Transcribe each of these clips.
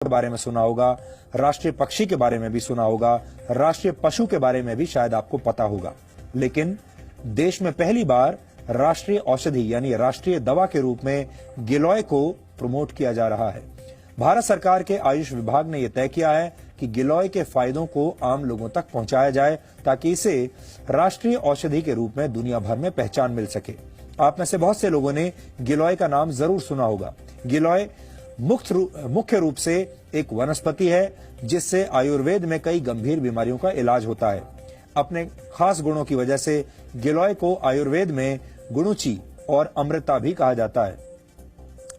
के बारे में सुना होगा, राष्ट्रीय पक्षी के बारे में भी सुना होगा, राष्ट्रीय पशु के बारे में भी शायद आपको पता होगा। लेकिन देश में पहली बार राष्ट्रीय औषधि यानी राष्ट्रीय दवा के रूप में गिलोय को प्रमोट किया जा रहा है। भारत सरकार के आयुष विभाग ने यह तय किया है कि गिलोय के फायदों को आम लोगों तक पहुंचाया जाए ताकि इसे राष्ट्रीय औषधि के रूप में दुनिया भर में पहचान मिल सके। आप में से बहुत से लोगों ने गिलोय का नाम जरूर सुना होगा। गिलोय मुख्य रूप से एक वनस्पति है जिससे आयुर्वेद में कई गंभीर बीमारियों का इलाज होता है। अपने खास गुणों की वजह से गिलोय को आयुर्वेद में गुणुची और अमृता भी कहा जाता है।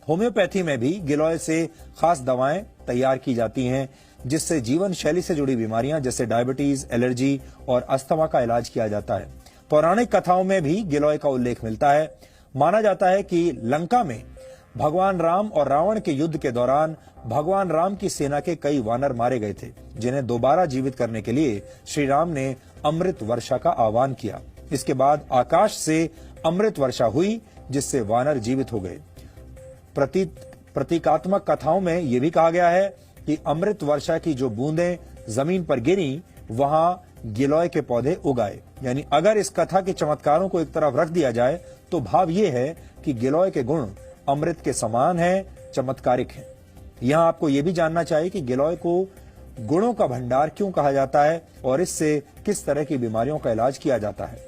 होम्योपैथी में भी गिलोय से खास दवाएं तैयार की जाती हैं जिससे जीवन शैली से जुड़ी बीमारियां जैसे डायबिटीज, एलर्जी और अस्थमा का इलाज किया जाता है। पौराणिक कथाओं में भी गिलोय का उल्लेख मिलता है। माना जाता है कि लंका में भगवान राम और रावण के युद्ध के दौरान भगवान राम की सेना के कई वानर मारे गए थे, जिन्हें दोबारा जीवित करने के लिए श्री राम ने अमृत वर्षा का आह्वान किया। इसके बाद आकाश से अमृत वर्षा हुई जिससे वानर जीवित हो गए। प्रतीकात्मक कथाओं में यह भी कहा गया है कि अमृत वर्षा की जो बूंदें जमीन पर गिरी वहां गिलोय के पौधे उगाए। यानी अगर इस कथा के चमत्कारों को एक तरफ रख दिया जाए तो भाव यह है कि गिलोय के गुण अमृत के समान है, चमत्कारिक है। यहां आपको यह भी जानना चाहिए कि गिलोय को गुणों का भंडार क्यों कहा जाता है और इससे किस तरह की बीमारियों का इलाज किया जाता है।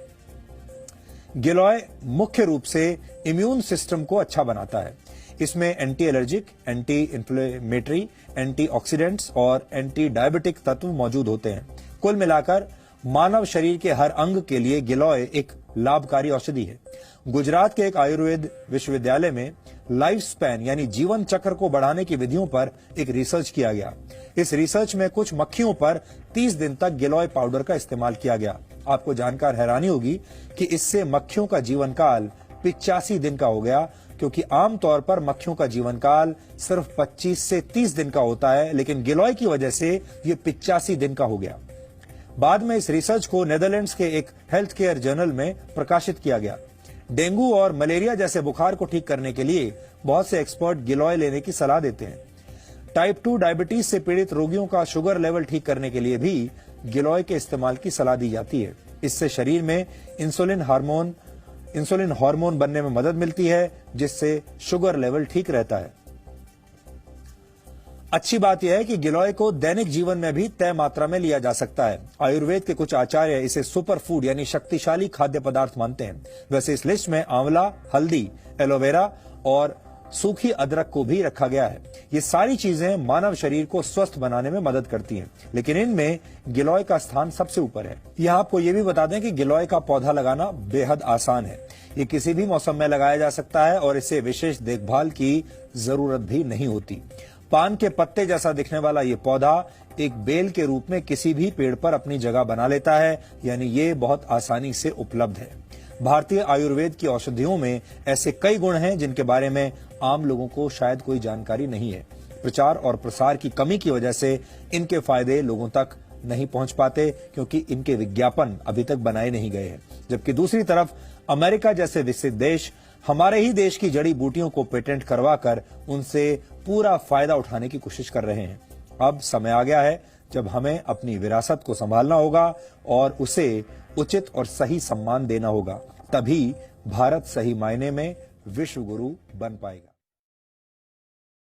गिलोय मुख्य रूप से इम्यून सिस्टम को अच्छा बनाता है। इसमें anti allergic, anti inflammatory, antioxidants और एंटी डायबिटिक तत्व मौजूद होते हैं। कुल मिलाकर मानव शरीर के हर अंग के लिए गिलोय एक लाभकारी औषधि है। गुजरात के एक आयुर्वेद विश्वविद्यालय में लाइफ स्पैन यानी जीवन चक्र को बढ़ाने की विधियों पर एक रिसर्च किया गया। इस रिसर्च में कुछ मक्खियों पर 30 दिन तक गिलोय पाउडर का इस्तेमाल किया गया। आपको जानकर हैरानी होगी कि इससे मक्खियों का जीवन काल 85 दिन का हो गया, क्योंकि आमतौर पर मक्खियों का जीवन काल सिर्फ 25 से 30 दिन का होता है, लेकिन गिलोय की वजह से ये 85 दिन का हो गया। बाद में इस रिसर्च को नेदरलैंड्स के एक हेल्थ केयर जर्नल में प्रकाशित किया गया। डेंगू और मलेरिया जैसे बुखार को ठीक करने के लिए बहुत से एक्सपर्ट गिलोय लेने की सलाह देते हैं। टाइप 2 डायबिटीज से पीड़ित रोगियों का शुगर लेवल ठीक करने के लिए भी गिलोय के इस्तेमाल की सलाह दी जाती है। इससे शरीर में इंसुलिन हार्मोन बनने में मदद मिलती है, जिससे शुगर लेवल ठीक रहता है। अच्छी बात यह है कि गिलोय को दैनिक जीवन में भी तय मात्रा में लिया जा सकता है। आयुर्वेद के कुछ आचार्य इसे सुपर फूड यानी शक्तिशाली खाद्य पदार्थ मानते हैं। वैसे इस लिस्ट में आंवला, हल्दी, एलोवेरा और सूखी अदरक को भी रखा गया है। ये सारी चीजें मानव शरीर को स्वस्थ बनाने में मदद करती हैं, लेकिन इनमें गिलोय का स्थान सबसे ऊपर है। यह आपको ये भी बता दें कि गिलोय का पौधा लगाना बेहद आसान है। ये किसी भी मौसम में लगाया जा सकता है और इसे विशेष देखभाल की जरूरत भी नहीं होती। पान के पत्ते जैसा दिखने वाला ये पौधा एक बेल के रूप में किसी भी पेड़ पर अपनी जगह बना लेता है, यानी ये बहुत आसानी से उपलब्ध है। भारतीय आयुर्वेद की औषधियों में ऐसे कई गुण हैं जिनके बारे में आम लोगों को शायद कोई जानकारी नहीं है। प्रचार और प्रसार की कमी की वजह से इनके फायदे लोगों तक नहीं पहुंच पाते, क्योंकि इनके विज्ञापन अभी तक बनाए नहीं गए हैं। जबकि दूसरी तरफ अमेरिका जैसे विकसित देश हमारे ही देश की जड़ी बूटियों को पेटेंट करवाकर उनसे पूरा फायदा उठाने की कोशिश कर रहे हैं। अब समय आ गया है जब हमें अपनी विरासत को संभालना होगा और उसे उचित और सही सम्मान देना होगा। तभी भारत सही मायने में विश्व गुरु बन पाएगा।